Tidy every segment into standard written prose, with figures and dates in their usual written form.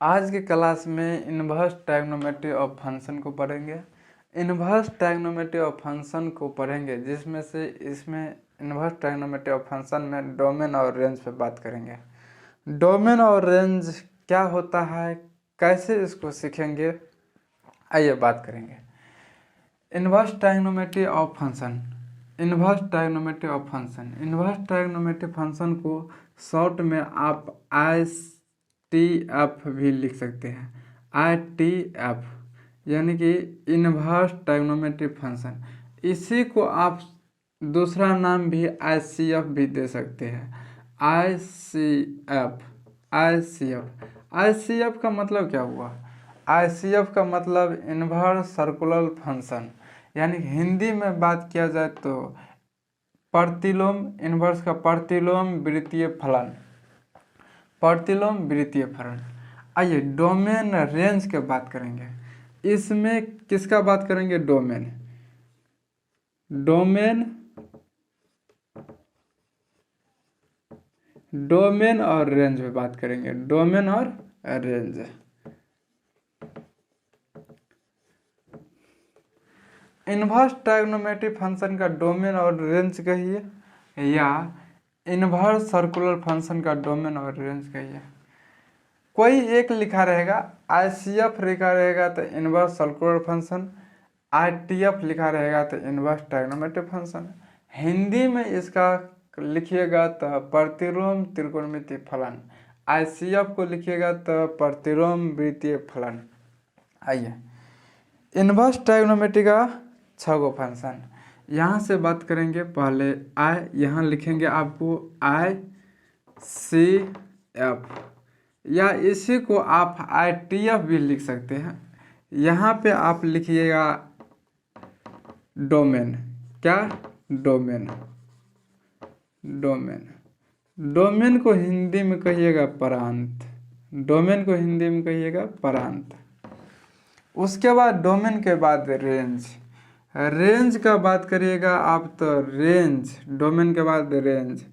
आज की क्लास में इन्वर्स ट्रायग्नोमेट्री ऑफ फंक्शन को पढ़ेंगे। इन्वर्स ट्रायग्नोमेट्री ऑफ फंक्शन को पढ़ेंगे जिसमें से इसमें इन्वर्स ट्रायग्नोमेट्री ऑफ फंक्शन में डोमेन और रेंज पे बात करेंगे। डोमेन और रेंज क्या होता है, कैसे इसको सीखेंगे, आइए बात करेंगे। Inverse trigonometry of function, inverse trigonometry of function, inverse trigonometry function को शॉर्ट में आप ITF भी लिख सकते हैं। ITF यानी कि इन्वर्स ट्रायग्नोमेट्री फंक्शन। इसी को आप दूसरा नाम भी ICF भी दे सकते हैं। ICF, ICF, ICF का मतलब क्या हुआ? ICF का मतलब इन्वर्स सर्कुलर फंक्शन, यानी हिंदी में बात किया जाए तो प्रतिलोम, इन्वर्स का प्रतिलोम वृत्तीय फलन, प्रतिलोम वृत्तीय फलन। आइए डोमेन रेंज के बात करेंगे। इसमें किसका बात करेंगे? डोमेन, डोमेन, डोमेन और रेंज में बात करेंगे। डोमेन और रेंज। इन्वर्स ट्रायग्नोमेट्री फंक्शन का डोमेन और रेंज कहिए, या इन्वर्स सर्कुलर फंक्शन का डोमेन और रेंज कहिए। कोई एक लिखा रहेगा, ICF लिखा रहेगा तो इन्वर्स सर्कुलर फंक्शन, ITF लिखा रहेगा तो इन्वर्स ट्रायग्नोमेट्री फंक्शन। हिंदी में इसका लिखिएगा तो प्रतिलोम त्रिकोणमितीय फलन, ICF को लिखिएगा तो प्रतिलोम वृत्तीय फलन। आइए इन्वर्स ट्रायग्नोमेट्री का 6 गो फंक्शन यहाँ से बात करेंगे। पहले यहाँ लिखेंगे आपको ICF, या इसी को आप ITF भी लिख सकते हैं। यहाँ पे आप लिखिएगा डोमेन। क्या? डोमेन। डोमेन, डोमेन को हिंदी में कहिएगा प्रांत। डोमेन को हिंदी में कहिएगा प्रांत। उसके बाद डोमेन के बाद रेंज। रेंज का बात करिएगा आप तो रेंज, डोमेन के बाद रेंज।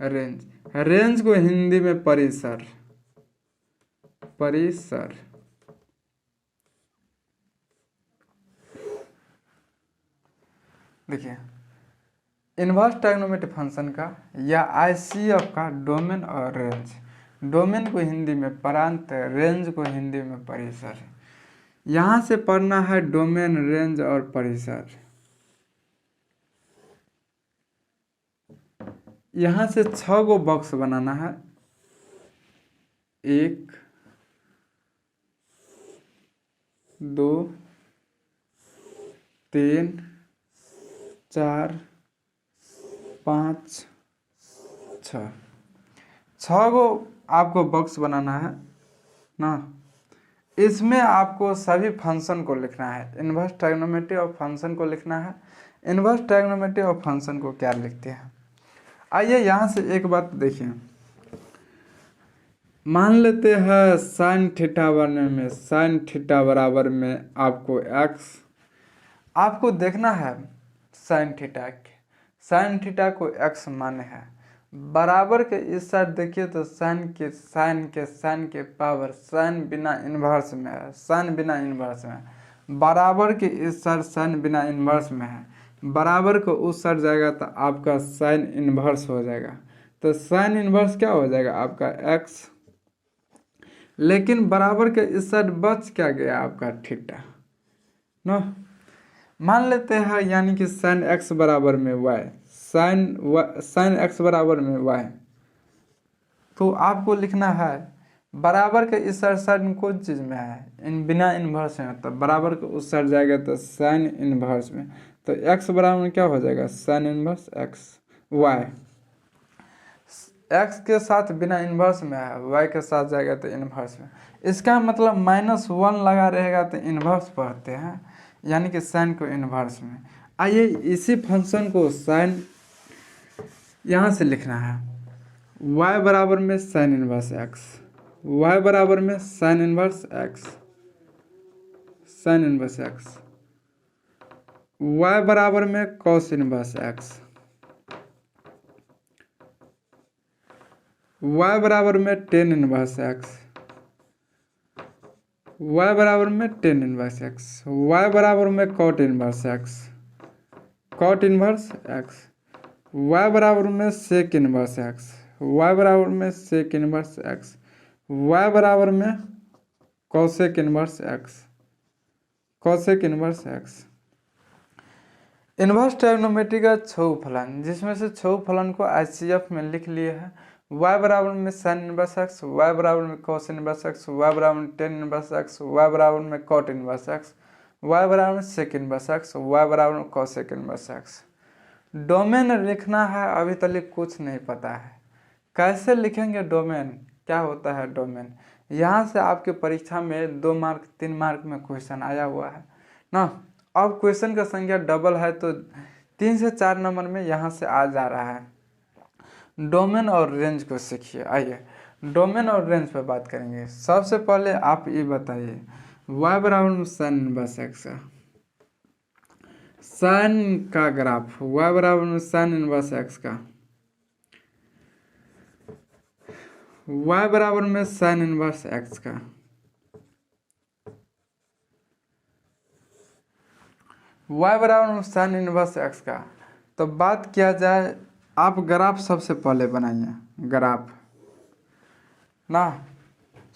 रेंज, रेंज को हिंदी में परिसर, परिसर। देखिए इन्वर्स ट्रायग्नोमेट्री फंक्शन का या ICF का डोमेन और रेंज। डोमेन को हिंदी में प्रांत, रेंज को हिंदी में परिसर। यहाँ से पढ़ना है डोमेन, रेंज और परिसर। यहाँ से 6 गो बॉक्स बनाना है। 1 2 3 4 5 6, 6 गो आपको बॉक्स बनाना है ना। इसमें आपको सभी फंक्शन को लिखना है। इन्वर्स ट्रायग्नोमेट्री ऑफ फंक्शन को लिखना है। इन्वर्स ट्रायग्नोमेट्री ऑफ फंक्शन को क्या लिखते हैं? आइए यहाँ से एक बात देखिए। मान लेते हैं साइन थीटा बनने में, साइन थीटा बराबर में आपको x, आपको देखना है साइन थीटा के, साइन थीटा को x माने है। बराबर के इस साइड देखिए तो साइन के पावर, साइन बिना इन्वर्स में है, साइन बिना इन्वर्स में है। बराबर के इस साइड साइन बिना इन्वर्स में है, बराबर को उस साइड जाएगा तो आपका साइन इन्वर्स हो जाएगा। तो साइन इन्वर्स क्या हो जाएगा? आपका x। लेकिन बराबर के इस साइड बच क्या गया? आपका थीटा ना। मान लेते हैं यानी कि साइन x बराबर में y, साइन x बराबर में y, तो आपको लिखना है बराबर के इस साइड में कौन चीज़ में है? इन बिना इन्वर्स में, तो बराबर के उस साइड जाएगा तो साइन इन्वर्स में। तो x बराबर में क्या हो जाएगा? Sign inverse x। y x के साथ बिना इन्वर्स में है, y के साथ जाएगा तो इन्वर्स में। इसका मतलब -1 लगा रहेगा तो इन्वर्स पढ़ते हैं, यानी कि साइन को इन्वर्स में। आइए इसी फंक्शन को साइन यहाँ से लिखना है। y बराबर में साइन इन्वर्स x, y बराबर में sign inverse x, sign inverse x, y बराबर में कॉस इन्वर्स x, y बराबर में टेन इनवर्स एक्स, y बराबर में टेन इनवर्स एक्स, y बराबर में cot inverse x, cot inverse x, y बराबर में सेक इनवर्स एक्स, y बराबर में सेक इनवर्स एक्स, y बराबर में cosec inverse x, cosec inverse x. Inverse trigonometry का छह फलन, जिसमें से छह फलन को आईसीएफ में लिख लिए हैं। y बराबर में साइन इनवर्स एक्स, y बराबर में कॉस इनवर्स एक्स, y बराबर में टेन इनवर्स एक्स, y बराबर में कॉट इनवर्स एक्स, y बराबर में सेक इनवर्स एक्स, y बराबर में कॉसेक इनवर्स एक्स। डोमेन लिखना है, अभी तक कुछ नहीं पता है कैसे लिखेंगे डोमेन, क्या होता है डोमेन। यहाँ से आपके परीक्षा में 2 मार्क 3 मार्क में क्वेश्चन आया हुआ है ना। अब क्वेश्चन का संख्या डबल है तो 3 से 4 नंबर में यहाँ से आ जा रहा है। डोमेन और रेंज को सीखिए। आइए डोमेन और रेंज पे बात करेंगे। सबसे पहले आप ये बताइए y बराबर में साइन इनवर्स एक्स का साइन का ग्राफ, y बराबर में साइन इनवर्स एक्स का, y बराबर में साइन इनवर्स एक्स का, y बराबर में साइन इनवर्स एक्स का। तो बात किया जाए, आप ग्राफ सबसे पहले बनाइए। ग्राफ ना,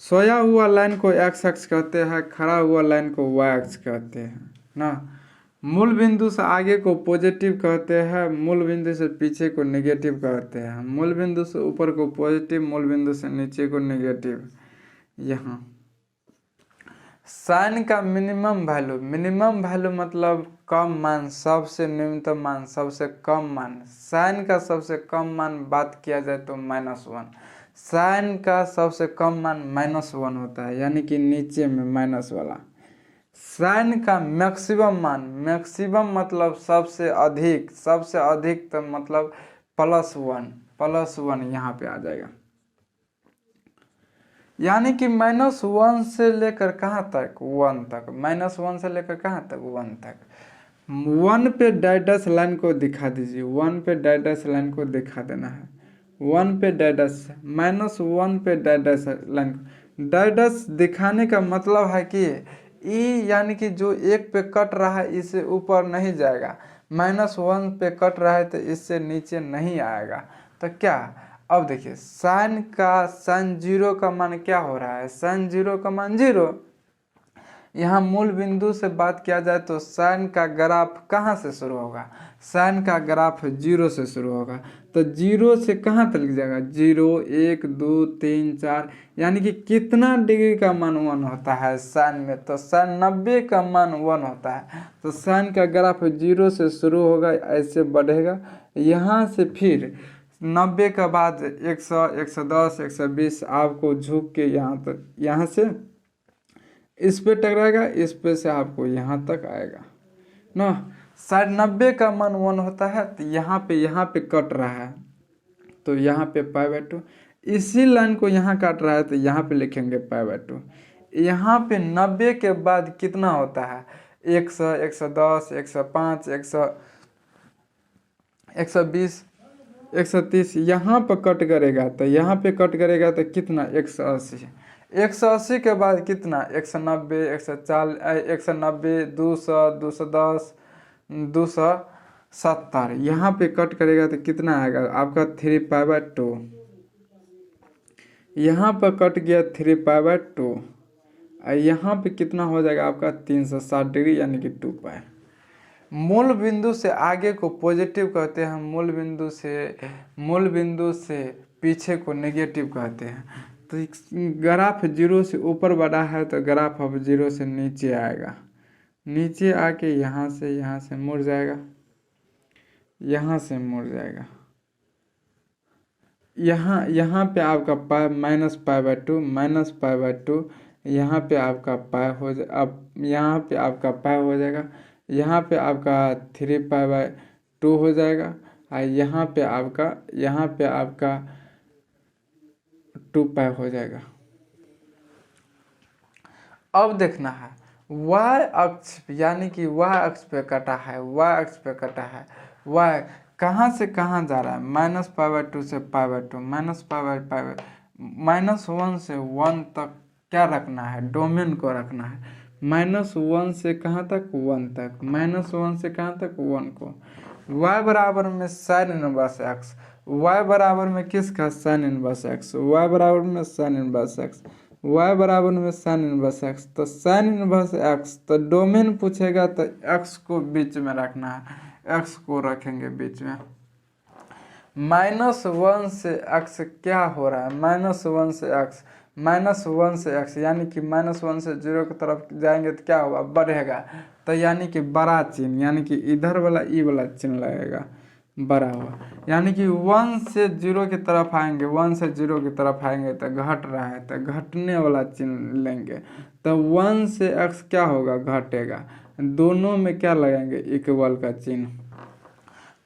सोया हुआ लाइन को एक्स एक्स कहते हैं, खड़ा हुआ लाइन को वाई एक्स कहते हैं ना। मूल बिंदु से आगे को पॉजिटिव कहते हैं, मूल बिंदु से पीछे को नेगेटिव कहते हैं, मूल बिंदु से ऊपर को पॉजिटिव, मूल बिंदु से नीचे को नेगेटिव। यहाँ साइन का मिनिमम वैल्यू मतलब कम मान, सबसे न्यूनतम मान, सबसे कम मान। साइन का सबसे कम मान बात किया जाए तो -1। साइन का सबसे कम मान -1 होता है, यानी कि नीचे में माइनस वाला। साइन का मैक्सिमम मान, मैक्सिमम मतलब सबसे अधिक तो मतलब +1 यहाँ पे आ जाएगा। यानी कि -1 से लेकर कहाँ तक, 1 तक। -1 से लेकर कहाँ तक, 1 तक। 1 पे डायडस लाइन को दिखा दीजिए, 1 पे डायडस लाइन को दिखा देना है। 1 पे डायडस, -1 पे डायडस लाइन, डायडस दिखाने का मतलब है कि ई यानी कि जो 1 पे कट रहा है इससे ऊपर नहीं जाएगा, -1 पे कट रहा है तो इससे नीचे नहीं आएगा। तो क्या, अब देखिए साइन 0 का मान क्या हो रहा है, साइन 0 का मान 0। यहाँ मूल बिंदु से बात किया जाए तो साइन का ग्राफ कहाँ से शुरू होगा, साइन का ग्राफ 0 से शुरू होगा। तो 0 से कहाँ तक जाएगा, 0 1 2 3 4, यानी कि कितना डिग्री का मान 1 होता है साइन में, तो साइन 90 का मान 1 होता है। तो साइन का ग्राफ 0 से शुरू होगा, ऐसे बढ़ेगा, यहाँ से फिर 90 के बाद 100 110 120 आपको झुक के यहाँ तक, यहाँ से इस पे टकराएगा, इस पे से आपको यहाँ तक आएगा ना। साइन 90 का मान 1 होता है, तो यहाँ पे कट रहा है, तो यहाँ पे π/2। इसी लाइन को यहाँ काट रहा है तो यहाँ पे लिखेंगे π/2। यहाँ पे 90 के बाद कितना होता है, 100 110 105 120 130, यहाँ पर कट करेगा तो यहाँ पे कट करेगा तो कितना, 180। 180 के बाद कितना, 190 140 190 200 210 270, यहाँ पे कट करेगा तो कितना आएगा आपका 3π/2। यहाँ पर कट गया 3π/2, और यहाँ पे कितना हो जाएगा आपका 360 डिग्री, यानी कि 2π। मूल बिंदु से आगे को पॉजिटिव कहते हैं, मूल बिंदु से पीछे को नेगेटिव कहते हैं। तो ग्राफ 0 से ऊपर बढ़ा है तो ग्राफ अब 0 से नीचे आएगा, नीचे आके यहाँ से मुड़ जाएगा, यहाँ से मुड़ जाएगा। यहाँ पे आपका -π/2 यहाँ पे आपका अब यहाँ पे आपका हो जाएगा, यहाँ पे आपका 3π/2 हो जाएगा, और यहाँ पे आपका 2π हो जाएगा। अब देखना है y अक्ष, यानी कि y अक्ष पे कटा है, y कहाँ से कहाँ जा रहा है, -π/2 से π/2, -π/π, -1 से 1 तक क्या रखना है, डोमेन को रखना है। -1 से कहाँ तक, 1 तक, -1 से कहाँ तक, 1 को। y बराबर में साइन इनवर्स एक्स, y बराबर में किसका, साइन इनवर्स एक्स, y बराबर में साइन इनवर्स एक्स, y बराबर में साइन इनवर्स एक्स। तो साइन इनवर्स एक्स, तो डोमेन पूछेगा तो x को बीच में रखना है, x को रखेंगे बीच में। -1 से x क्या हो रहा है, -1 से x, -1 से x यानी कि -1 से 0 की तरफ जाएंगे तो क्या होगा, बढ़ेगा। तो यानी कि बड़ा चिन्ह, यानी कि इधर वाला ई वाला चिन्ह लगेगा, बड़ा हुआ। यानी कि 1 से 0 की तरफ आएंगे, 1 से 0 की तरफ आएंगे तो घट रहा है, तो घटने वाला चिन्ह लेंगे। तो 1 से x क्या होगा, घटेगा। दोनों में क्या लगाएंगे, इक्वल का चिन्ह।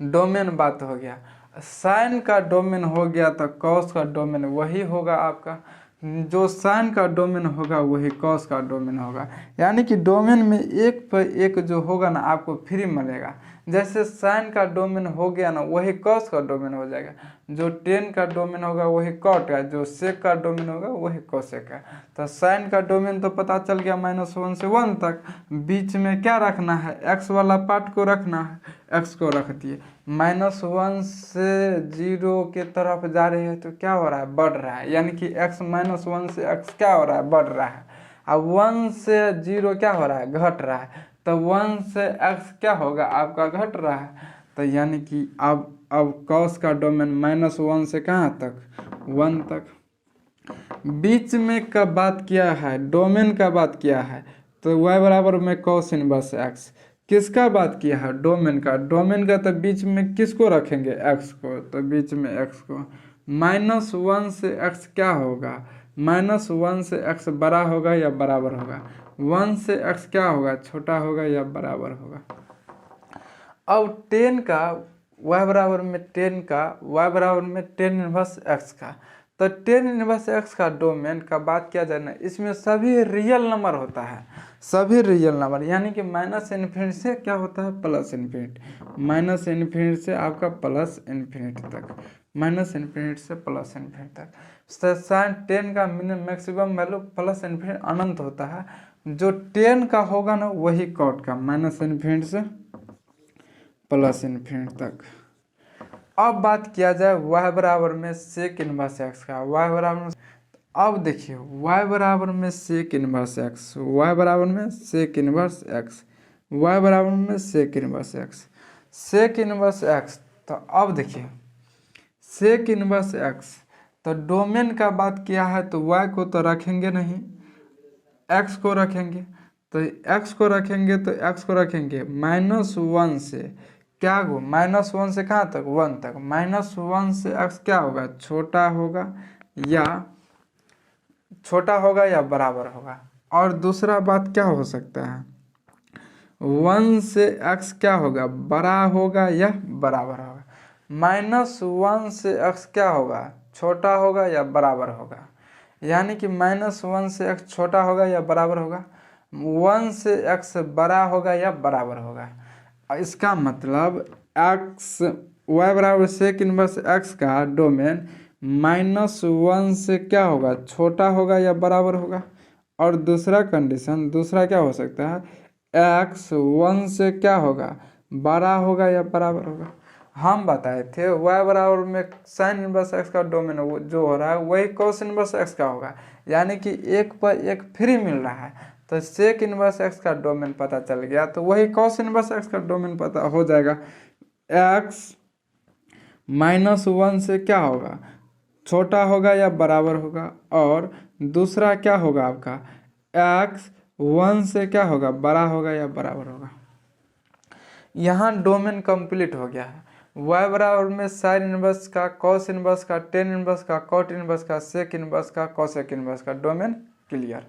डोमेन बात हो गया। साइन का डोमेन हो गया तो कॉस का डोमेन वही होगा आपका, जो साइन का डोमेन होगा वही कॉस का डोमेन होगा। यानी कि डोमेन में एक पर एक जो होगा ना आपको फ्री मिलेगा। जैसे साइन का डोमेन हो गया ना वही कॉस का डोमेन हो जाएगा, जो टेन का डोमेन होगा वही कॉट का, जो सेक का डोमेन होगा वही कोसेक का। तो साइन का डोमेन तो पता चल गया, -1 से 1 तक। बीच में क्या रखना है, एक्स वाला पार्ट को रखना है, एक्स को रख दिए। -1 से 0 के तरफ जा रहे हैं तो क्या हो रहा है, बढ़ रहा है। यानी कि x -1 से x क्या हो रहा है, बढ़ रहा है। अब 1 से 0 क्या हो रहा है, घट रहा है। तो 1 से x क्या होगा, आपका घट रहा है। तो यानी कि अब cos का डोमेन -1 से कहाँ तक, 1 तक। बीच में का बात किया है, डोमेन का बात किया है, तो y बराबर में cos इनवर्स x। किसका बात किया है, डोमेन का। डोमेन का तो बीच में किसको रखेंगे, x को, तो बीच में x को। -1 से x क्या होगा, -1 से x बड़ा होगा या बराबर होगा, 1 से x क्या होगा, छोटा होगा या बराबर होगा। अब 10 का y बराबर में 10 का y बराबर में 10 इनवर्स x का। तो 10 इनवर्स x का डोमेन का बात किया जाए ना, इसमें सभी रियल नंबर होता है, सभी रियल नंबर। यानी कि -∞ से क्या होता है, +∞, -∞ से आपका +∞ तक, -∞ से +∞ तक। साइन 10 का मैक्सिमम वैल्यू +∞ अनंत होता है। जो 10 का होगा ना वही कॉट का, -∞ से +∞ तक। अब बात किया जाए y बराबर में सेक इनवर्स एक्स का। y बराबर में, अब देखिए y बराबर में सेक इनवर्स एक्स, y बराबर में सेक इनवर्स एक्स, y बराबर में sec inverse x, sec inverse x. तो अब देखिए सेक इनवर्स एक्स, तो डोमेन का बात किया है तो y को तो रखेंगे नहीं, x को रखेंगे। तो x को रखेंगे तो x को रखेंगे -1 से क्या हो, -1 से कहाँ तक, 1 तक। -1 से x क्या होगा, छोटा होगा या बराबर होगा। और दूसरा बात क्या हो सकता है, 1 से x क्या होगा, बड़ा होगा या बराबर होगा। -1 से x क्या होगा, छोटा होगा या बराबर होगा। यानी कि -1 से x छोटा होगा या बराबर होगा, 1 से x बड़ा होगा या बराबर होगा। इसका मतलब y बराबर सेक इनवर्स x का डोमेन -1 से क्या होगा, छोटा होगा या बराबर होगा। और दूसरा कंडीशन, दूसरा क्या हो सकता है, x 1 से क्या होगा, बड़ा होगा या बराबर होगा। हम बताए थे y बराबर में साइन इनवर्स x का डोमेन जो हो रहा है वही cos इनवर्स x का होगा। यानी कि एक पर एक फ्री मिल रहा है। तो सेक इनवर्स x का डोमेन पता चल गया तो वही cos इनवर्स x का डोमेन पता हो जाएगा। x -1 से क्या होगा, छोटा होगा या बराबर होगा। और दूसरा क्या होगा आपका, x 1 से क्या होगा, बड़ा होगा या बराबर होगा। यहाँ डोमेन कंप्लीट हो गया है। y बराबर में साइन इनवर्स का, cos इनवर्स का, टेन इनवर्स का, कॉट इनवर्स का, सेक इनवर्स का, कोसेक इनवर्स का डोमेन क्लियर।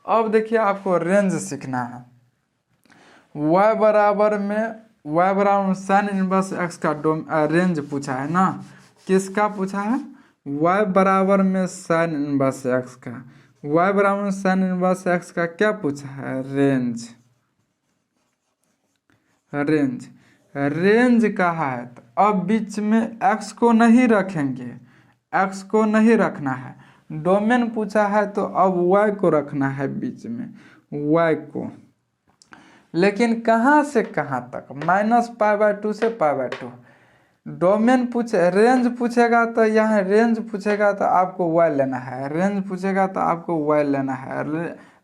अब देखिए आपको रेंज सीखना है। y बराबर में साइन इनवर्स x का रेंज पूछा है ना, किसका पूछा है, y बराबर में साइन इनवर्स x का। y बराबर में साइन इनवर्स x का क्या पूछा है, रेंज। रेंज कहा है तो अब बीच में x को नहीं रखेंगे, x को नहीं रखना है। डोमेन पूछा है तो अब y को रखना है बीच में, y को। लेकिन कहाँ से कहाँ तक, -π/2 से π/2। डोमेन पूछे, रेंज पूछेगा तो यहाँ रेंज पूछेगा तो आपको y लेना है, रेंज पूछेगा तो आपको y लेना है,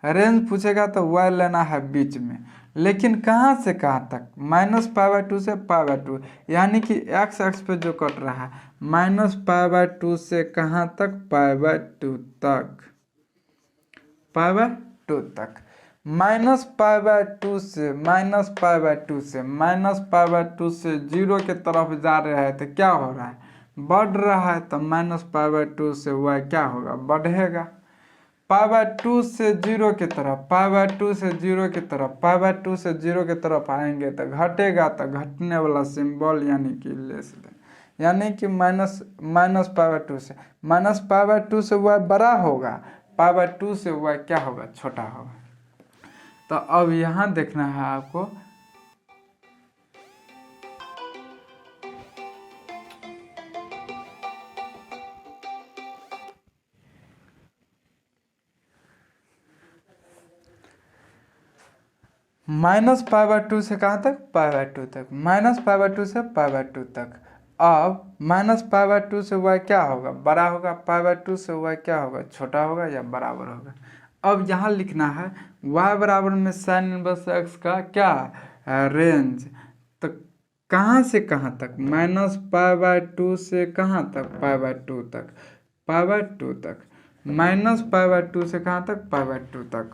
रेंज पूछेगा तो y लेना है बीच में। लेकिन कहाँ से कहाँ तक, -π/2 से π/2, यानी कि x एक्स पे जो कट रहा है, -π/2 से कहाँ तक, π/2 तक, π/2 तक। -π/2 से -π/2 से 0 के तरफ जा रहे हैं तो क्या हो रहा है, बढ़ रहा है। तो -π/2 से y क्या होगा, बढ़ेगा। π/2 से 0 की तरफ, π/2 से 0 की तरफ, π/2 से 0 की तरफ आएंगे तो घटेगा, तो घटने वाला सिंबल यानी कि लेस देन, यानी कि -π/2 से -π/2 से y बड़ा होगा, π/2 से y क्या होगा, छोटा होगा। तो अब यहाँ देखना है आपको, -π/2 से कहाँ तक, π/2 तक, -π/2 से π/2 तक। अब -π/2 से y क्या होगा, बड़ा होगा, π/2 से y क्या होगा, छोटा होगा या बराबर होगा। अब यहाँ लिखना है y बराबर में sin इनवर्स x का क्या रेंज, तो कहाँ से कहाँ तक, -π/2 से कहाँ तक, π/2 तक, π/2 तक, -π/2 से कहाँ तक, π/2 तक।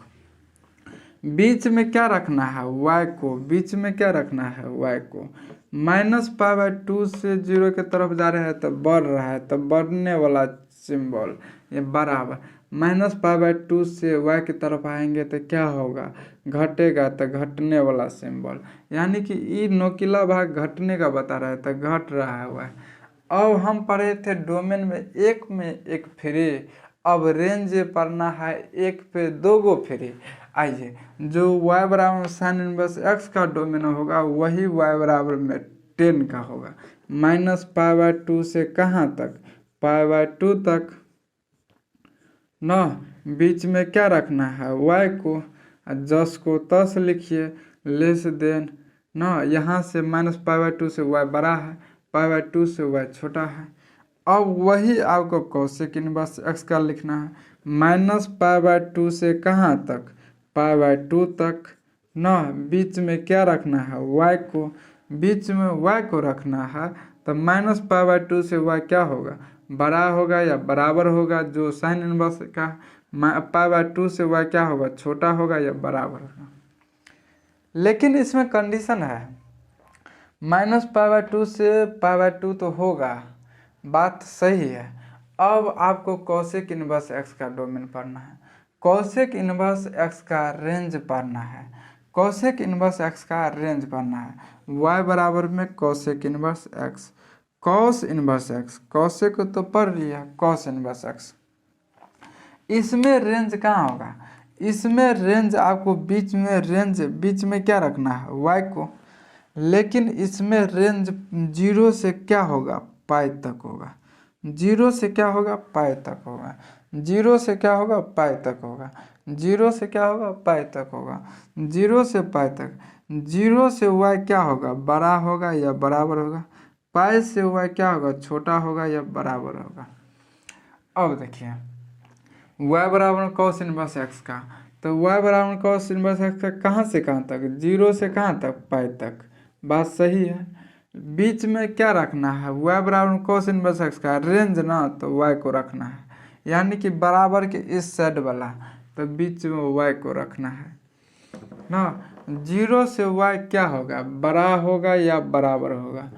बीच में क्या रखना है, y को, बीच में क्या रखना है, y को। -π/2 से 0 के तरफ जा रहे हैं तो बढ़ रहा है, तो बढ़ने वाला सिंबल ये बराबर, -π/2 से y की तरफ आएंगे तो क्या होगा, घटेगा, तो घटने वाला सिंबल, यानी कि ये नोकीला भाग घटने का बता रहा है तो घट रहा है y। अब हम पढ़े थे डोमेन में एक फ्री, अब रेंज पढ़ना है एक पे 2 गो फ्री। आइए, जो y बराबर में साइन इनवर्स x का डोमेन होगा वही y बराबर में 10 का होगा। -π/2 से कहाँ तक, π/2 तक न, बीच में क्या रखना है, y को, जस को तस लिखिए, लेस देन न, यहाँ से -π/2 से y बड़ा है, π/2 से y छोटा है। अब वही आपको कॉसेक इनवर्स x का लिखना है, -π/2 से कहाँ तक, π/2 तक न, बीच में क्या रखना है, y को, बीच में y को रखना है। तो -π/2 से y क्या होगा, बड़ा होगा या बराबर होगा, जो साइन इनवर्स का π/2 से y क्या होगा, छोटा होगा या बराबर होगा। लेकिन इसमें कंडीशन है, -π/2 से π/2 तो होगा, बात सही है। अब आपको कॉसेक इनवर्स x का डोमेन पढ़ना है, कॉसेक इनवर्स x का रेंज पढ़ना है, कॉसेक इनवर्स x का रेंज पढ़ना है। y बराबर में cosec inverse x, cos inverse x, cosec तो पढ़ लिया, कॉस इनवर्स x। इसमें रेंज कहाँ होगा, इसमें रेंज आपको बीच में क्या रखना है, y को। लेकिन इसमें रेंज 0 से क्या होगा, पाई तक होगा, 0 से क्या होगा, पाई तक होगा, 0 से क्या होगा, पाई तक होगा, 0 से क्या होगा, पाई तक होगा, 0 से पाई तक। 0 से y क्या होगा, बड़ा होगा या बराबर होगा, पाई से y क्या होगा, छोटा होगा या बराबर होगा। अब देखिए y बराबर कॉस इनवर्स x का, तो y बराबर कॉस इनवर्स x का कहाँ से कहाँ तक, 0 से कहाँ तक, पाई तक, बात सही है। बीच में क्या रखना है, y बराबर कॉस इनवर्स x का रेंज ना, तो y को रखना है, यानी कि बराबर के इस साइड वाला, तो बीच में y को रखना है ना। 0 से y क्या होगा, बड़ा होगा या बराबर होगा,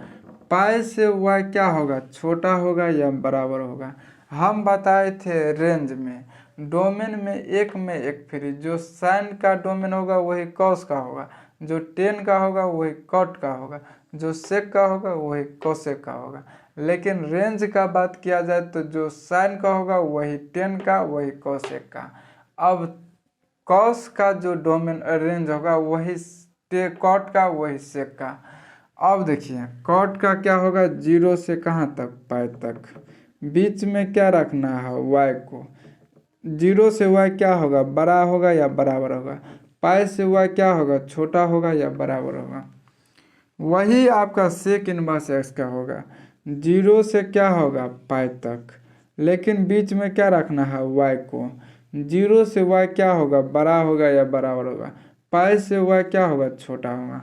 पाई से y क्या होगा, छोटा होगा या बराबर होगा। हम बताए थे रेंज में, डोमेन में एक फ्री, जो साइन का डोमेन होगा वही कॉस का होगा, जो टेन का होगा वही कॉट का होगा, जो सेक का होगा वही कोसेक का होगा। लेकिन रेंज का बात किया जाए तो जो साइन का होगा वही टेन का, वही कोसेक का। अब कॉस का जो डोमेन रेंज होगा वही कॉट का, वही सेक का। अब देखिए कॉट का क्या होगा, 0 से कहाँ तक, पाई तक। बीच में क्या रखना है, y को। 0 से y क्या होगा, बड़ा होगा या बराबर होगा। पाई से y क्या होगा, छोटा होगा या बराबर होगा। वही आपका सेक इनवर्स एक्स का होगा। 0 से क्या होगा, पाई तक, लेकिन बीच में क्या रखना है, y को। 0 से y क्या होगा, बड़ा होगा या बराबर होगा। पाई से y क्या होगा, छोटा होगा।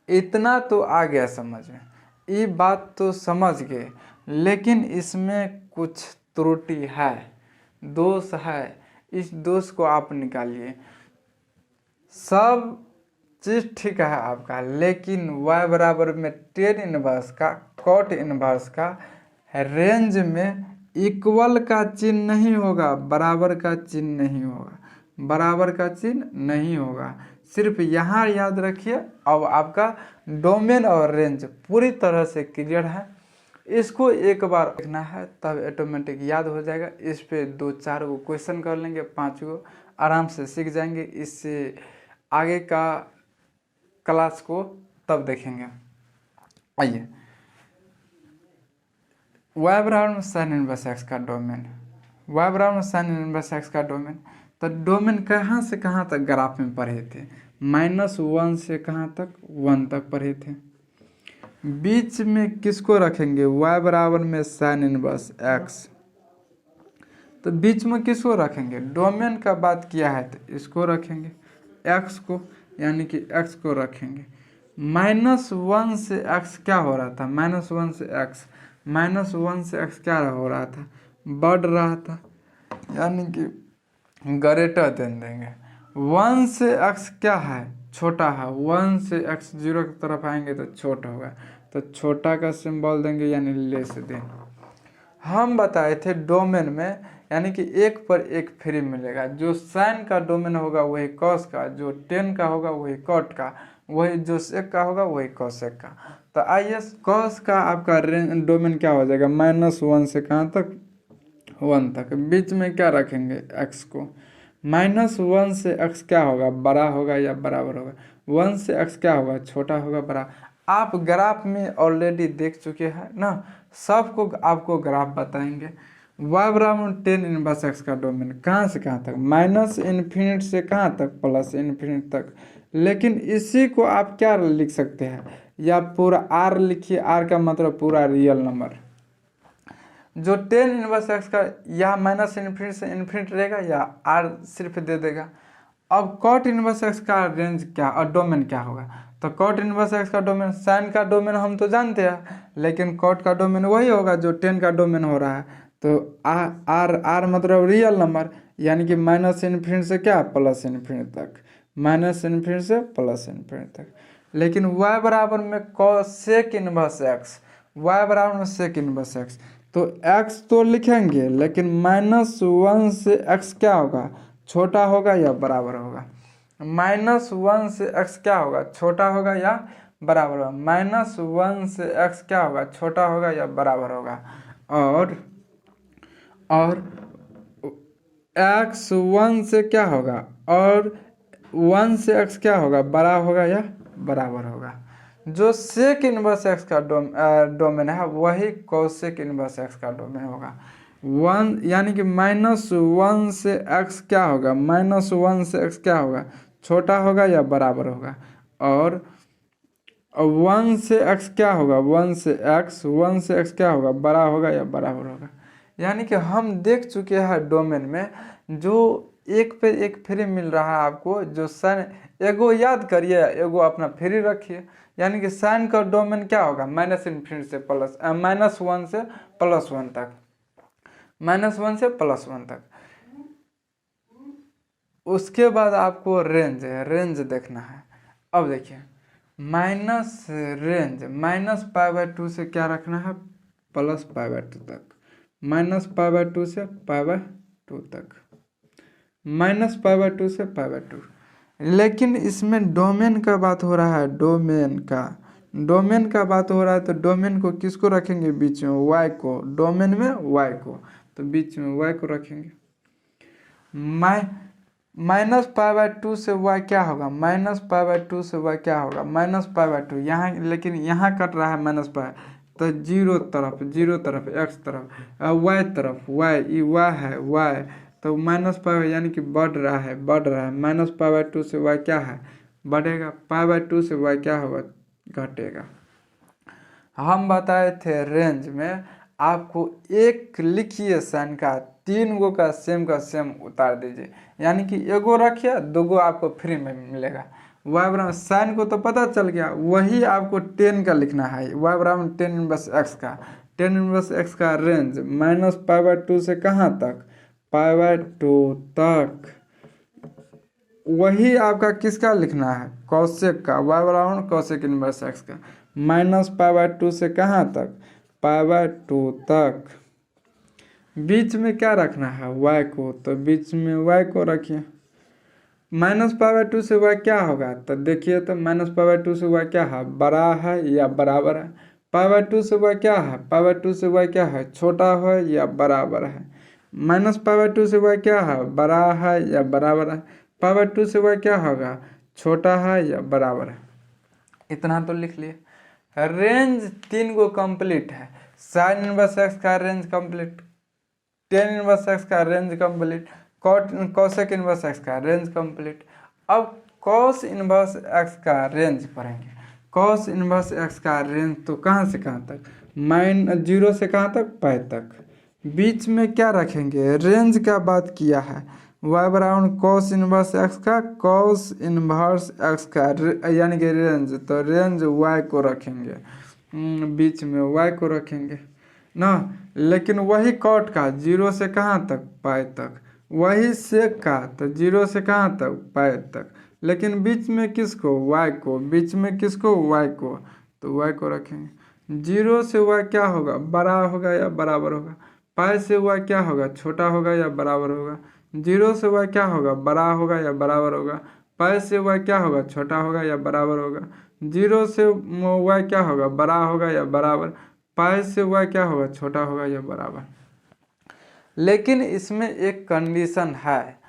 इतना तो आ गया समझ में, ये बात तो समझ गए, लेकिन इसमें कुछ त्रुटि है, दोष है। इस दोष को आप निकालिए। सब चीज़ ठीक है आपका, लेकिन y बराबर में टेन इनवर्स का, कॉट इनवर्स का रेंज में इक्वल का चिन्ह नहीं होगा, बराबर का चिन्ह नहीं होगा, बराबर का चिन्ह नहीं होगा। सिर्फ यहाँ याद रखिए। अब आपका डोमेन और रेंज पूरी तरह से क्लियर है। इसको एक बार देखना है तब ऑटोमेटिक याद हो जाएगा। इस पे 2-4 गो क्वेश्चन कर लेंगे, 5 गो आराम से सीख जाएंगे। इससे आगे का क्लास को तब देखेंगे। आइए, y बराबर में साइन इनवर्स एक्स का डोमेन, y बराबर में साइन इनवर्स एक्स का डोमेन। तो डोमेन कहाँ से कहाँ तक ग्राफ में पढ़े थे, -1 से कहाँ तक, 1 तक पढ़े थे। बीच में किसको रखेंगे, y बराबर में साइन इनवर्स एक्स। तो बीच में किसको रखेंगे, डोमेन का बात किया है तो इसको रखेंगे, x को, यानी कि x को रखेंगे। -1 से x क्या हो रहा था, -1 से x, -1 से x क्या हो रहा था, बढ़ रहा था, यानी कि ग्रेटर देन देंगे। 1 से x क्या है, छोटा है। 1 से x 0 की तरफ आएंगे तो छोटा होगा, तो छोटा का सिंबल देंगे, यानी लेस देन। हम बताए थे डोमेन में, यानी कि 1 पर 1 फ्री मिलेगा। जो साइन का डोमेन होगा वही कॉस का, जो टेन का होगा वही कॉट का, वही जो सेक का होगा वही कॉसेक का। तो आइए, कॉस का आपका डोमेन क्या हो जाएगा, -1 से कहाँ तक, 1 तक। बीच में क्या रखेंगे, x को। -1 से x क्या होगा, बड़ा होगा या बराबर होगा। 1 से x क्या होगा, छोटा होगा, बड़ा। आप ग्राफ में ऑलरेडी देख चुके हैं ना, सबको आपको ग्राफ बताएंगे। y बराबर 10 इनवर्स एक्स का डोमेन कहाँ से कहाँ तक, -∞ से कहाँ तक, +∞ तक। लेकिन इसी को आप क्या लिख सकते हैं, या पूरा r लिखिए। r का मतलब पूरा रियल नंबर। जो 10 इनवर्स एक्स का या -∞ से इन्फिनिट रहेगा, या r सिर्फ दे देगा। अब कॉट इनवर्स एक्स का रेंज क्या और डोमेन क्या होगा। तो कॉट इनवर्स एक्स का डोमेन, साइन का डोमेन हम तो जानते हैं, लेकिन कॉट का डोमेन वही होगा जो 10 का डोमेन हो रहा है। तो आर मतलब रियल नंबर, यानी कि -∞ से क्या, +∞ तक, -∞ से +∞ तक। लेकिन y बराबर में सेक इनवर्स एक्स, y बराबर में सेक इनवर्स एक्स, तो x तो लिखेंगे, लेकिन -1 से x क्या होगा, छोटा होगा या बराबर होगा। -1 से x क्या होगा, छोटा होगा या बराबर होगा। -1 से x क्या होगा, छोटा होगा या बराबर होगा। और x 1 से क्या होगा, और 1 से x क्या होगा, बड़ा होगा या बराबर होगा। जो सेक इनवर्स एक्स का डोमेन है वही कोसेक इनवर्स एक्स का डोमेन होगा। 1 यानी कि -1 से x क्या होगा, -1 से x क्या होगा, छोटा होगा या बराबर होगा। और 1 से x क्या होगा, 1 से x क्या होगा, बड़ा होगा या बराबर होगा। यानी कि हम देख चुके हैं डोमेन में जो 1 पे 1 फ्री मिल रहा है आपको। जो साइन, एगो याद करिए, एगो अपना फ्री रखिए। यानी कि साइन का डोमेन क्या होगा, -∞ से -1 से +1 तक, -1 से +1 तक। उसके बाद आपको रेंज देखना है। अब देखिए, माइनस रेंज -π/2 से क्या रखना है, +π/2 तक, -π/2 से π/2 तक, -π/2 से π/2। लेकिन इसमें डोमेन का बात हो रहा है, डोमेन का बात हो रहा है। तो डोमेन को किसको रखेंगे, बीच में y को, डोमेन में y को, तो बीच में y को रखेंगे। -π/2 से y क्या होगा, -π/2 से y क्या होगा, -π/2। यहाँ लेकिन यहाँ कट रहा है -π, तो जीरो तरफ x तरफ y तरफ y, ये y है y, तो -π यानी कि बढ़ रहा है -π/2 से y क्या है, बढ़ेगा, π/2 से y क्या होगा, घटेगा। हम बताए थे रेंज में आपको एक लिखिए साइन का 3 गो का सेम उतार दीजिए, यानी कि एगो रखिए 2 गो आपको फ्री में मिलेगा। y बराबर साइन को तो पता चल गया, वही आपको 10 का लिखना है, y बराबर 10 का 10 का रेंज -π/2 से कहाँ तक, π/2 तक। वही आपका किसका लिखना है, कौशिक का, y बराबर कौशिक इनवर्स x का, -π/2 से कहाँ तक, π/2 तक। बीच में क्या रखना है, y को, तो बीच में y को रखिए। -π/2 से y क्या होगा, तो देखिए तो -π/2 से y क्या है, बड़ा है या बराबर है, π/2 से y क्या है, π/2 से y क्या है, छोटा है या बराबर है, -π/2 से y क्या है, बड़ा है या बराबर है, π/2 से y क्या होगा, छोटा है या बराबर है। इतना तो लिख लिए। रेंज 3 गो कंप्लीट है, साइन इनवर्स x का range complete, tan inverse x का range complete, cosec inverse x का रेंज कंप्लीट। अब कॉस इनवर्स x का रेंज पढ़ेंगे। कॉस इनवर्स x का रेंज तो कहाँ से कहाँ तक, -0 से कहाँ तक, पाई तक। बीच में क्या रखेंगे, रेंज का बात किया है, y बराबर कॉस इनवर्स x का, कॉस इनवर्स x का यानी कि रेंज, तो रेंज y को रखेंगे, बीच में y को रखेंगे ना। लेकिन वही कॉट का 0 से कहाँ तक, पाई तक, वही सेक का, तो 0 से कहाँ तक, पाई तक। लेकिन बीच में किसको, y को, बीच में किसको, y को, तो y को रखेंगे। 0 से y क्या होगा, बड़ा होगा या बराबर होगा, पाई से y क्या होगा, छोटा होगा या बराबर होगा। 0 से y क्या होगा, बड़ा होगा या बराबर होगा, पाई से y क्या होगा, छोटा होगा या बराबर होगा। 0 से y क्या होगा, बड़ा होगा या बराबर, पाई से y क्या होगा, छोटा होगा या बराबर। लेकिन इसमें एक कंडीशन है,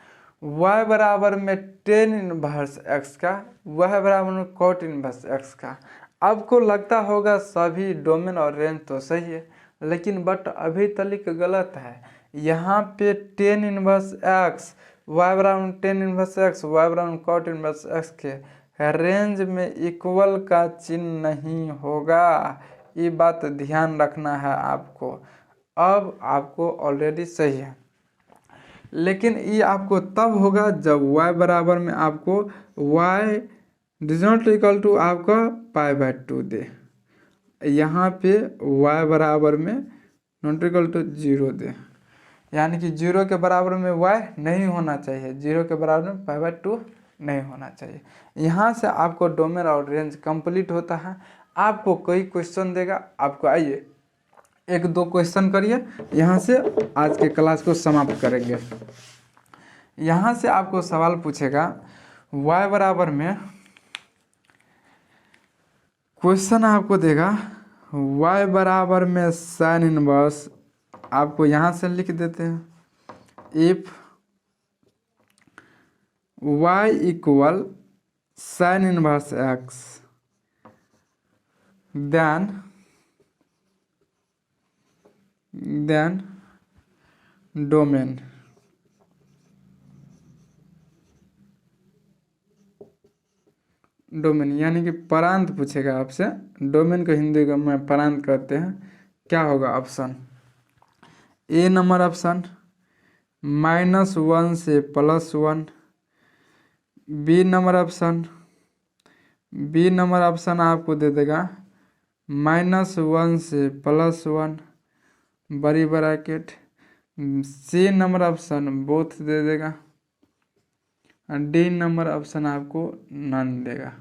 y बराबर में टेन इनवर्स x का, y बराबर में कॉट इनवर्स x का। आपको लगता होगा सभी डोमेन और रेंज तो सही है, लेकिन बट अभी तक गलत है। यहाँ पे टेन इनवर्स x, y बराबर टेन इनवर्स x, y बराबर कॉट इनवर्स x के रेंज में इक्वल का चिन्ह नहीं होगा, ये बात ध्यान रखना है आपको। अब आपको ऑलरेडी सही है, लेकिन ये आपको तब होगा जब y बराबर में आपको y डिज नॉट इक्वल टू आपका π/2 दे, यहाँ पे y बराबर में नॉट इक्वल टू 0 दे, यानी कि 0 के बराबर में y नहीं होना चाहिए, 0 के बराबर में π/2 नहीं होना चाहिए। यहाँ से आपको डोमेन और रेंज कंप्लीट होता है। आपको कोई क्वेश्चन देगा, आपको आइए 1-2 क्वेश्चन करिए, यहाँ से आज के क्लास को समाप्त करेंगे। यहाँ से आपको सवाल पूछेगा y बराबर में, क्वेश्चन आपको देगा y बराबर में साइन इनवर्स, आपको यहाँ से लिख देते हैं, if y equal sine inverse x then domain यानी कि प्रांत पूछेगा आपसे। डोमेन को हिंदी में प्रांत कहते हैं। क्या होगा ऑप्शन, ए नंबर ऑप्शन -1 से +1, बी नंबर ऑप्शन आपको दे देगा -1 से +1 बड़ी bracket, C number option both दे देगा, डी नंबर ऑप्शन आपको नन देगा।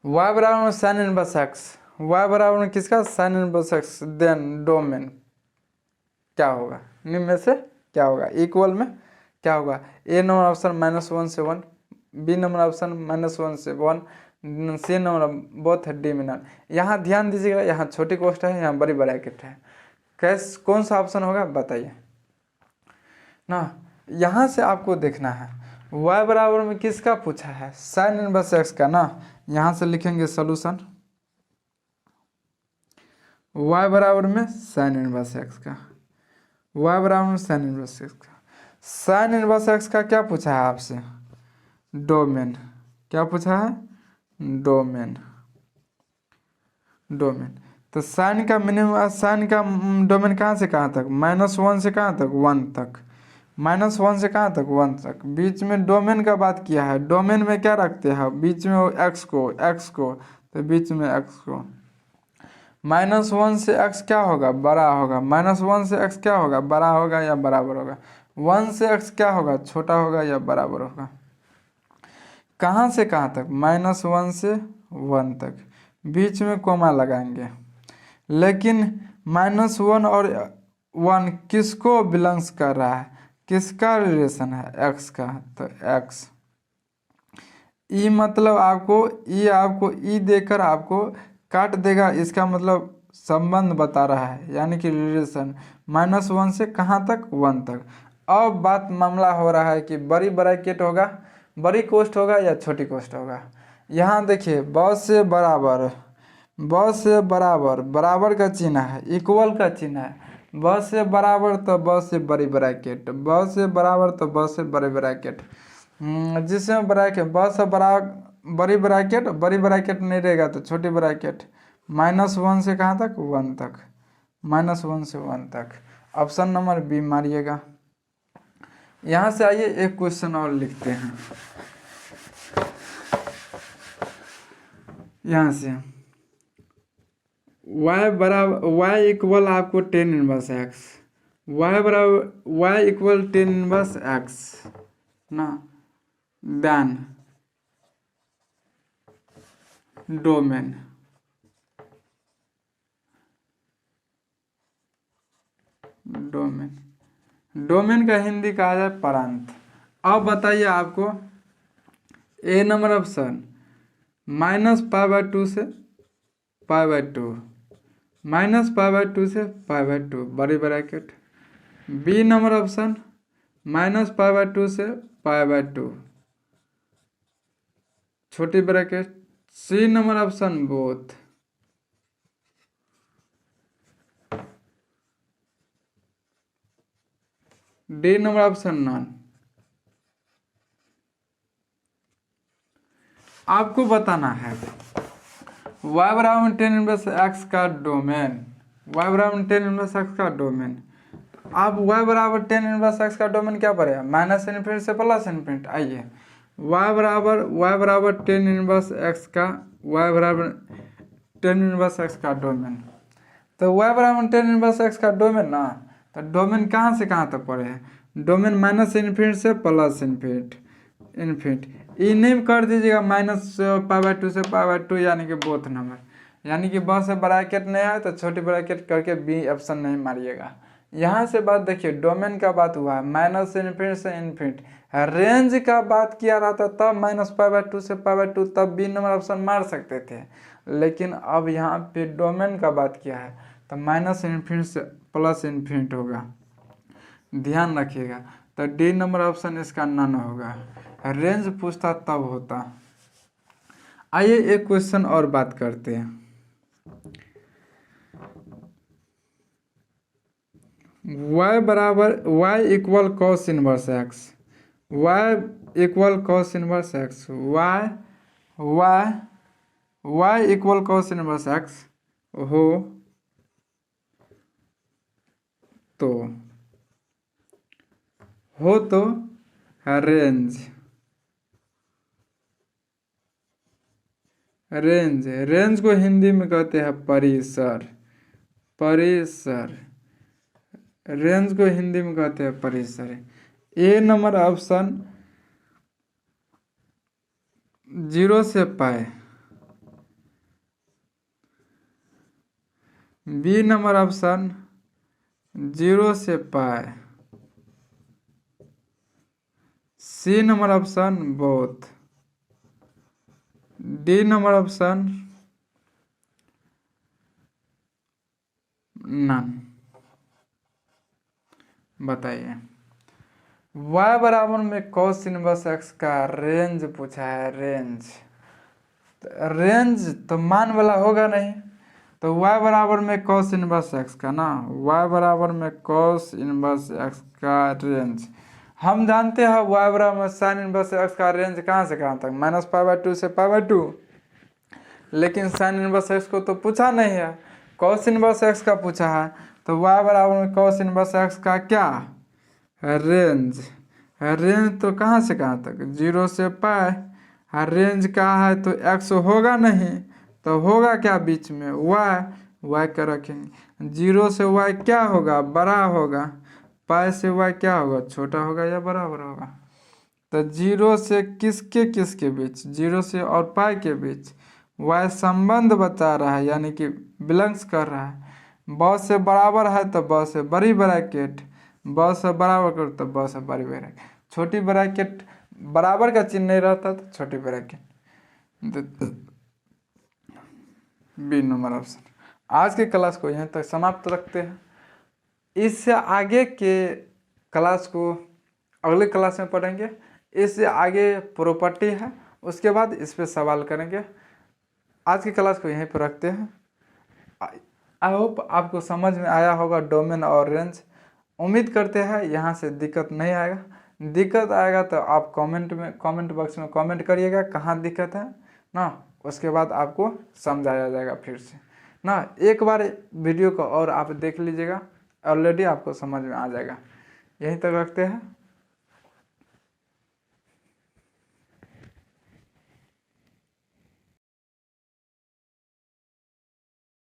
y बराबर में साइन इनवर्स x, y बराबर में किसका, sine inverse x, then domain क्या होगा, निम्न में से क्या होगा, इक्वल में क्या होगा, ए नंबर ऑप्शन -1 से 1, बी नंबर ऑप्शन -1 से 1, सी नंबर बोथ डी में नन। यहाँ ध्यान दीजिएगा, यहाँ छोटी कोष्ट है, यहाँ बड़ी ब्रैकेट है, कैसे कौन सा ऑप्शन होगा बताइए। ना। यहाँ से आपको देखना है y बराबर में किसका पूछा है, साइन इनवर्स एक्स का ना। यहाँ से लिखेंगे सोल्यूशन y बराबर में साइन इनवर्स एक्स का, y बराबर में साइन इनवर्स एक्स का। साइन इनवर्स एक्स का क्या पूछा है आपसे, डोमेन। क्या पूछा है, डोमेन। डोमेन तो साइन का मिनिमम, साइन का डोमेन कहाँ से कहाँ तक, -1 से कहाँ तक, 1 तक। -1 से कहाँ तक, 1 तक। बीच में डोमेन का बात किया है, डोमेन में क्या रखते हैं, बीच में एक्स को तो बीच में एक्स को। -1 से x क्या होगा, बड़ा होगा। -1 से x क्या होगा, बड़ा होगा या बराबर होगा। 1 से x क्या होगा, छोटा होगा या बराबर होगा। कहाँ से कहाँ तक, -1 से 1 तक। बीच में कोमा लगाएंगे। लेकिन -1 और 1 किसको बिलोंग्स कर रहा है, किसका रिलेशन है, x का। तो x ई मतलब आपको ई देकर आपको काट देगा, इसका मतलब संबंध बता रहा है, यानी कि रिलेशन। -1 से कहाँ तक, 1 तक। अब बात मामला हो रहा है कि बड़ी ब्रैकेट होगा, बड़ी कोष्ट होगा या छोटी कोष्ट होगा। यहाँ देखिए बराबर का चिन्ह है, इक्वल का चिन्ह है। ब से बराबर तो ब से बड़ी ब्रैकेट, ब से बराबर तो ब से बड़े ब्रैकेट। जिसमें ब्रैकेट ब से बड़ी ब्रैकेट नहीं रहेगा तो छोटी ब्रैकेट। -1 से कहाँ तक, 1 तक। -1 से 1 तक। ऑप्शन नंबर बी मारिएगा। यहाँ से आइए एक क्वेश्चन और लिखते हैं। यहाँ से y इक्वल आपको 10 inverse x, y equal 10 inverse x ना, देन डोमेन का हिंदी कहा जाए प्रांत। अब बताइए आपको ए नंबर ऑप्शन -π/2 से π/2, -π/2 से π/2 बड़ी ब्रैकेट। बी नंबर ऑप्शन -π/2 से π/2 छोटी bracket. C number option both. D number option none. आपको बताना है y बराबर 10 इनवर्स एक्स का डोमेन, y बराबर 10 इनवर्स एक्स का डोमेन। आप y बराबर 10 इनवर्स एक्स का डोमेन क्या पड़ेगा, -∞ से +∞। आइए y बराबर 10 इनवर्स एक्स का, y बराबर 10 इनवर्स एक्स का डोमेन। तो y बराबर 10 इनवर्स एक्स का डोमेन ना, तो डोमेन कहाँ से कहाँ तक पड़े हैं, डोमेन -∞ से +∞। इन्हें कर दीजिएगा -π/2 से π/2, यानी कि बोथ नंबर, यानी कि ब से ब्रैकेट नहीं है तो छोटी ब्रैकेट करके बी ऑप्शन नहीं मारिएगा। यहाँ से बात देखिए, डोमेन का बात हुआ है -∞ से इन्फिनिट। रेंज का बात किया रहता तब -π/2 से π/2, तब बी नंबर ऑप्शन मार सकते थे। लेकिन अब यहाँ पे डोमेन का बात किया है तो -∞ से +∞ होगा, ध्यान रखिएगा। तो डी नंबर ऑप्शन इसका नन होगा। रेंज पूछता तब होता। आइए एक क्वेश्चन और बात करते हैं। y equal cos inverse x, y equal cos inverse x, y equal cos inverse x हो तो रेंज को हिंदी में कहते हैं परिसर। रेंज को हिंदी में कहते हैं परिसर। ए नंबर ऑप्शन 0 से π, बी नंबर ऑप्शन 0 से π, C number option both, D number option none. बताइए y बराबर में cos इनवर्स x का रेंज पूछा है, रेंज तो मान वाला होगा नहीं, तो y बराबर में cos इनवर्स x का ना, y बराबर में cos इनवर्स x का रेंज हम जानते हैं y बराबर में साइन इनवर्स x का रेंज कहाँ से कहाँ तक, -π/2 से π/2। लेकिन साइन इनवर्स x को तो पूछा नहीं है, cos इनवर्स x का पूछा है, तो y बराबर में cos इनवर्स x का क्या रेंज, तो कहाँ से कहाँ तक, 0 से पाई, रेंज का है तो x होगा नहीं, तो होगा क्या बीच में y का रखेंगे, 0 से y क्या होगा, बड़ा होगा, पाई से y क्या होगा, छोटा होगा या बराबर होगा। तो 0 से किसके बीच, 0 से और पाई के बीच y संबंध बता रहा है, यानी कि बिलोंग्स कर रहा है। ब से बराबर है तो ब से बड़ी ब्रैकेट, ब से बराबर कर तो ब से बड़ी ब्रैकेट, छोटी ब्रैकेट बराबर का चिन्ह नहीं रहता तो छोटी ब्रैकेट, बी नंबर ऑप्शन। आज के क्लास को यहाँ तक समाप्त रखते हैं। इससे आगे के क्लास को अगले क्लास में पढ़ेंगे। इससे आगे प्रॉपर्टी है, उसके बाद इस पे सवाल करेंगे। आज की क्लास को यहीं पर रखते हैं। आई होप आपको समझ में आया होगा डोमेन और रेंज। उम्मीद करते हैं यहाँ से दिक्कत नहीं आएगा। दिक्कत आएगा तो आप कमेंट बॉक्स में कमेंट करिएगा कहाँ दिक्कत है ना, उसके बाद आपको समझाया जाएगा फिर से ना। एक बार वीडियो को और आप देख लीजिएगा, ऑलरेडी आपको समझ में आ जाएगा। यहीं तक रखते हैं।